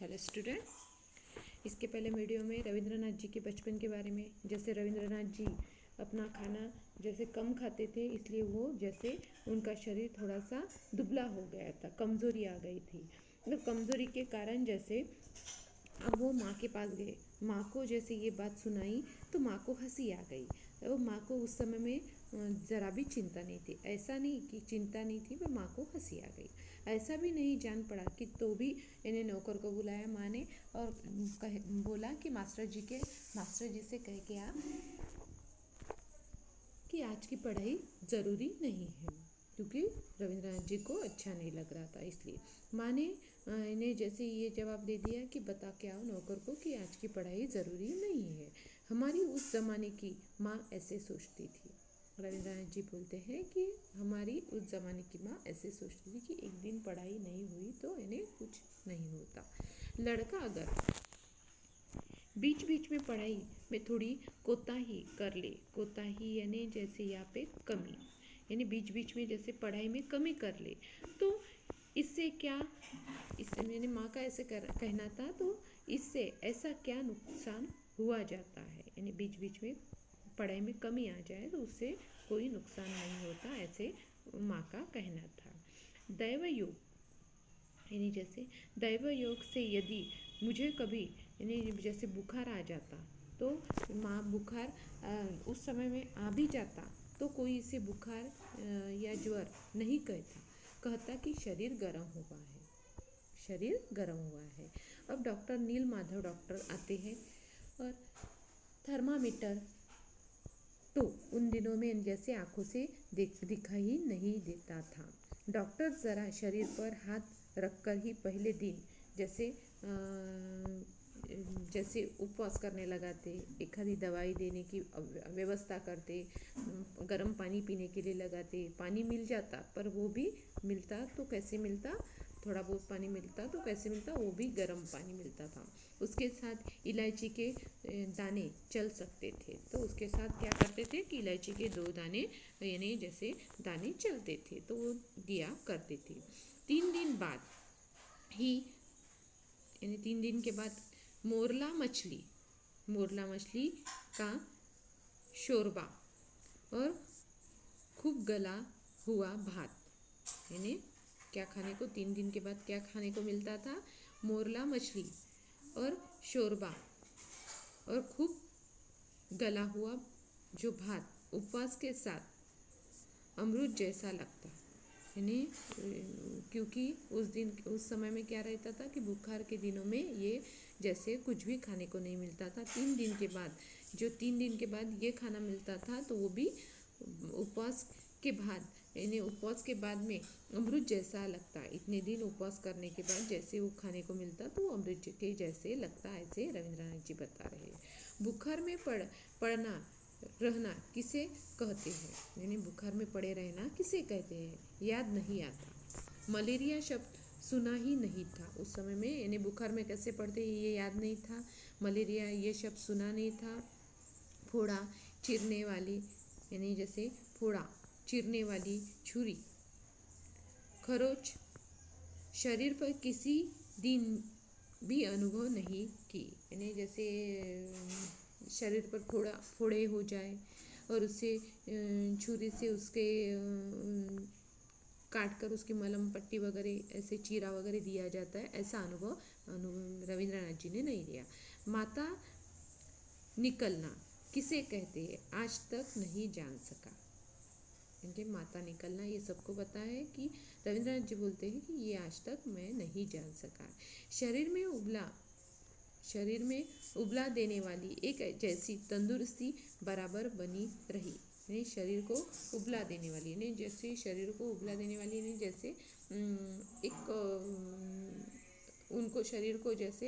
Hello student. इसके पहले video में रविंद्रनाथ जी के बचपन के बारे में, जैसे रविंद्रनाथ जी अपना खाना जैसे कम खाते थे, इसलिए वो जैसे उनका शरीर थोड़ा सा दुबला हो गया था, कमज़ोरी आ गई थी। मतलब कमज़ोरी के कारण जैसे अब वो माँ के पास गए, माँ को जैसे ये बात सुनाई तो माँ को हंसी आ गई। वो माँ को उस समय में ज़रा भी चिंता नहीं थी, ऐसा नहीं कि चिंता नहीं थी, पर माँ को हंसी आ गई। ऐसा भी नहीं जान पड़ा कि तो भी इन्हें नौकर को बुलाया माँ ने और बोला कि मास्टर जी से कह के आ कि आज की पढ़ाई ज़रूरी नहीं है, क्योंकि रविंद्रनाथ जी को अच्छा नहीं लग रहा था। इसलिए माँ ने इन्हें जैसे ये जवाब दे दिया कि बता के आओ नौकर को कि आज की पढ़ाई ज़रूरी नहीं है। हमारी उस ज़माने की माँ ऐसे सोचती थी। रविंद्रनाथ जी बोलते हैं कि हमारी उस ज़माने की माँ ऐसे सोचती थी कि एक दिन पढ़ाई नहीं हुई तो इन्हें कुछ नहीं होता। लड़का अगर बीच बीच में पढ़ाई में थोड़ी कोताही कर ले, कोताही यानी जैसे यहाँ पे कमी, यानी बीच बीच में जैसे पढ़ाई में कमी कर ले, तो इससे क्या, इससे मैंने माँ का ऐसे कहना था, तो इससे ऐसा क्या नुकसान हुआ जाता है, यानी बीच बीच में पढ़ाई में कमी आ जाए तो उससे कोई नुकसान नहीं होता, ऐसे माँ का कहना था। दैव योग यानी जैसे दैव योग से यदि मुझे कभी यानी जैसे बुखार आ जाता तो माँ बुखार उस समय में आ भी जाता तो कोई इसे बुखार या ज्वर नहीं कहता कि शरीर गर्म हुआ है, शरीर गर्म हुआ है। अब डॉक्टर नील माधव डॉक्टर आते हैं और थर्मामीटर तो उन दिनों में जैसे आँखों से दिखाई नहीं देता था। डॉक्टर ज़रा शरीर पर हाथ रखकर ही पहले दिन जैसे उपवास करने लगाते, एक आधी दवाई देने की व्यवस्था करते, गर्म पानी पीने के लिए लगाते। पानी मिल जाता, पर वो भी मिलता तो कैसे मिलता, थोड़ा बहुत पानी मिलता तो कैसे मिलता, वो भी गर्म पानी मिलता था। उसके साथ इलायची के दाने चल सकते थे, तो उसके साथ क्या करते थे कि इलायची के 2 दाने यानी जैसे दाने चलते थे तो वो दिया करते थे। 3 दिन बाद ही यानी 3 दिन के बाद मोरला मछली का शोरबा और खूब गला हुआ भात, यानी क्या खाने को 3 दिन के बाद क्या खाने को मिलता था, मोरला मछली और शोरबा और खूब गला हुआ जो भात, उपवास के साथ अमृत जैसा लगता, यानी क्योंकि उस समय में क्या रहता था कि बुखार के दिनों में ये जैसे कुछ भी खाने को नहीं मिलता था। 3 दिन के बाद ये खाना मिलता था तो वो भी उपवास के बाद, यानी उपवास के बाद में अमृत जैसा लगता। इतने दिन उपवास करने के बाद जैसे वो खाने को मिलता तो वो अमृत के जैसे लगता, ऐसे रविंद्रनाथ जी बता रहे हैं। बुखार में पड़ना रहना किसे कहते हैं, यानी बुखार में पड़े रहना किसे कहते हैं, याद नहीं आता। मलेरिया शब्द सुना ही नहीं था उस समय में, यानी बुखार में कैसे पड़ते ये याद नहीं था। मलेरिया ये शब्द सुना नहीं था। फोड़ा चीरने वाली, यानी जैसे फोड़ा चीरने वाली छुरी, खरोच शरीर पर किसी दिन भी अनुभव नहीं की, यानी जैसे शरीर पर फोड़े हो जाए और उससे छुरी से उसके काट कर उसकी मलम पट्टी वगैरह ऐसे चीरा वगैरह दिया जाता है, ऐसा अनुभव रविंद्रनाथ जी ने नहीं लिया। माता निकलना किसे कहते हैं, आज तक नहीं जान सका, क्योंकि माता निकलना ये सबको पता है कि रविंद्रनाथ जी बोलते हैं कि ये आज तक मैं नहीं जान सका। शरीर में उबला देने वाली एक जैसी तंदुरुस्ती बराबर बनी रही, यानी शरीर को उबला देने वाली, यानी जैसे शरीर को उबला देने वाली, यानी जैसे एक उनको शरीर को जैसे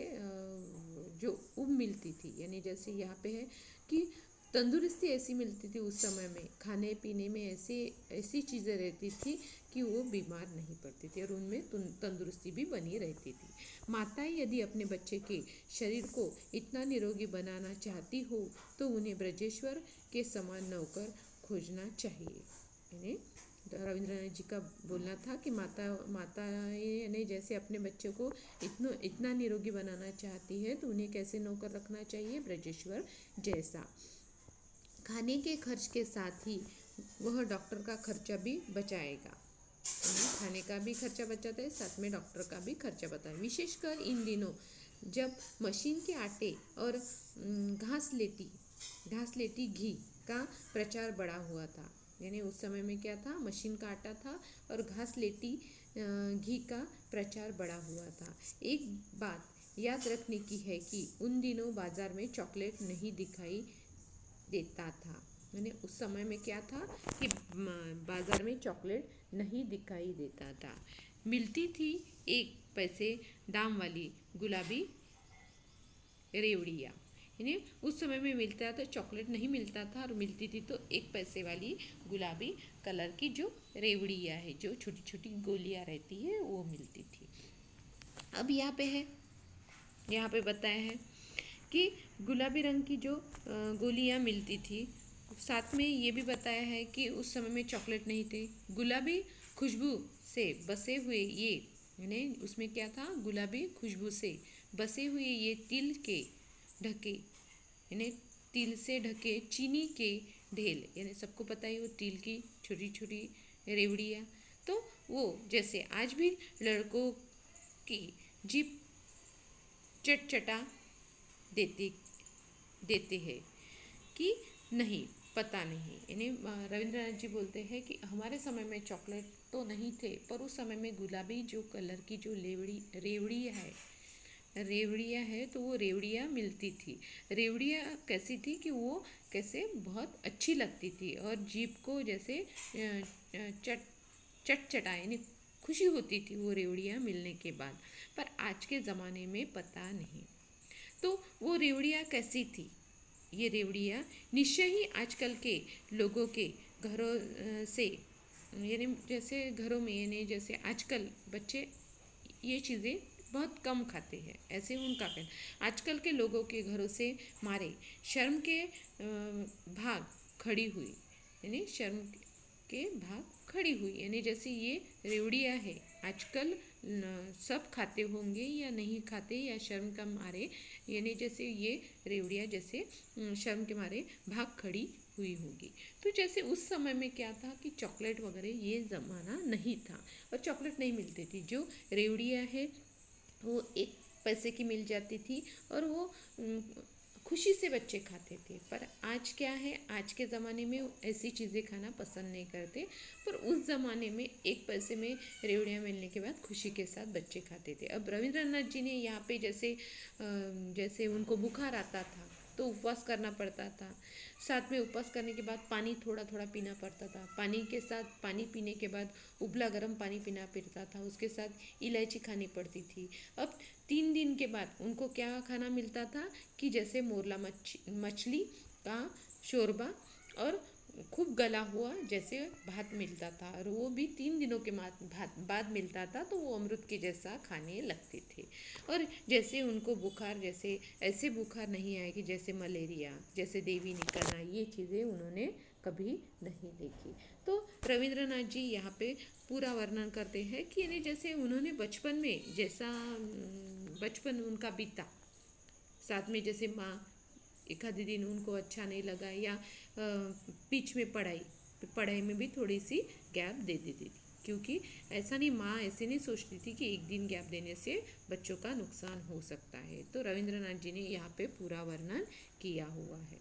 जो उब मिलती थी, यानी जैसे यहाँ पे है कि तंदुरुस्ती ऐसी मिलती थी उस समय में, खाने पीने में ऐसी चीज़ें रहती थी कि वो बीमार नहीं पड़ती थी और उनमें तंदुरुस्ती भी बनी रहती थी। माताएं यदि अपने बच्चे के शरीर को इतना निरोगी बनाना चाहती हो तो उन्हें ब्रजेश्वर के समान नौकर खोजना चाहिए, यानी रविंद्रनाथ जी का बोलना था कि माताएं ने जैसे अपने बच्चों को इतना निरोगी बनाना चाहती है तो उन्हें कैसे नौकर रखना चाहिए, ब्रजेश्वर जैसा। खाने के खर्च के साथ ही वह डॉक्टर का खर्चा भी बचाएगा। खाने का भी खर्चा बचाता है, साथ में डॉक्टर का भी खर्चा बचाता है। विशेषकर इन दिनों जब मशीन के आटे और घासलेटी घी का प्रचार बढ़ा हुआ था। यानी उस समय में क्या था, मशीन का आटा था और घासलेटी घी का प्रचार बढ़ा हुआ था। एक बात याद रखने की है कि उन दिनों बाजार में चॉकलेट नहीं दिखाई देता था। यानी उस समय में क्या था कि बाजार में चॉकलेट नहीं दिखाई देता था। मिलती थी 1 पैसे दाम वाली गुलाबी रेवड़ियाँ। यानी उस समय में मिलता था, चॉकलेट नहीं मिलता था और मिलती थी तो 1 पैसे वाली गुलाबी कलर की जो रेवड़ियाँ है, जो छोटी छोटी गोलियाँ रहती है, वो मिलती थी। अब यहाँ पे बताया है कि गुलाबी रंग की जो गोलियाँ मिलती थी, साथ में ये भी बताया है कि उस समय में चॉकलेट नहीं थे। गुलाबी खुशबू से बसे हुए ये, यानी उसमें क्या था, गुलाबी खुशबू से बसे हुए ये तिल से ढके चीनी के ढेल, यानी सबको पता ही वो तिल की छोटी छोटी रेवड़ियाँ। तो वो जैसे आज भी लड़कों की जीभ चटचटा देते हैं कि नहीं, पता नहीं। यानी रविंद्रनाथ जी बोलते हैं कि हमारे समय में चॉकलेट तो नहीं थे, पर उस समय में गुलाबी जो कलर की जो रेवड़ियाँ है तो वो रेवड़ियाँ मिलती थी। रेवड़ियाँ कैसी थी कि वो कैसे बहुत अच्छी लगती थी और जीभ को जैसे चटचटा, यानी खुशी होती थी वो रेवड़ियाँ मिलने के बाद। पर आज के ज़माने में पता नहीं। तो वो रेवड़ियाँ कैसी थी? ये रेवड़ियाँ निश्चय ही आजकल के लोगों के घरों से, यानी जैसे घरों में, यानी जैसे आजकल बच्चे ये चीज़ें बहुत कम खाते हैं, ऐसे उनका कहना। आजकल के लोगों के घरों से मारे शर्म के भाग खड़ी हुई, यानी शर्म के भाग खड़ी हुई, यानी जैसे ये रेवड़ियाँ है आजकल सब खाते होंगे या नहीं खाते, या शर्म का मारे, यानी जैसे ये रेवड़ियाँ जैसे शर्म के मारे भाग खड़ी हुई होगी। तो जैसे उस समय में क्या था कि चॉकलेट वगैरह ये ज़माना नहीं था और चॉकलेट नहीं मिलती थी। जो रेवड़ियाँ है वो 1 पैसे की मिल जाती थी और वो खुशी से बच्चे खाते थे। पर आज क्या है, आज के ज़माने में ऐसी चीज़ें खाना पसंद नहीं करते, पर उस ज़माने में 1 पैसे में रेवड़ियाँ मिलने के बाद खुशी के साथ बच्चे खाते थे। अब रविंद्रनाथ जी ने यहाँ पे जैसे उनको बुखार आता था तो उपवास करना पड़ता था। साथ में उपवास करने के बाद पानी थोड़ा थोड़ा पीना पड़ता था। पानी पीने के बाद उबला गर्म पानी पीना पड़ता था, उसके साथ इलायची खानी पड़ती थी। अब 3 दिन के बाद उनको क्या खाना मिलता था कि जैसे मोरला मछली का शोरबा और खूब गला हुआ जैसे भात मिलता था, और वो भी 3 दिनों के बाद मिलता था, तो वो अमृत के जैसा खाने लगते थे। और जैसे उनको बुखार, जैसे ऐसे बुखार नहीं आए कि जैसे मलेरिया, जैसे देवी निकलना, ये चीज़ें उन्होंने कभी नहीं देखी। तो रविंद्रनाथ जी यहाँ पे पूरा वर्णन करते हैं कि यानी जैसे उन्होंने बचपन में जैसा बचपन उनका बीता, साथ में जैसे माँ एक आधे दिन उनको अच्छा नहीं लगा, या बीच में पढ़ाई में भी थोड़ी सी गैप दे देती थी, क्योंकि ऐसा नहीं, माँ ऐसे नहीं सोचती थी कि एक दिन गैप देने से बच्चों का नुकसान हो सकता है। तो रविंद्रनाथ जी ने यहाँ पे पूरा वर्णन किया हुआ है।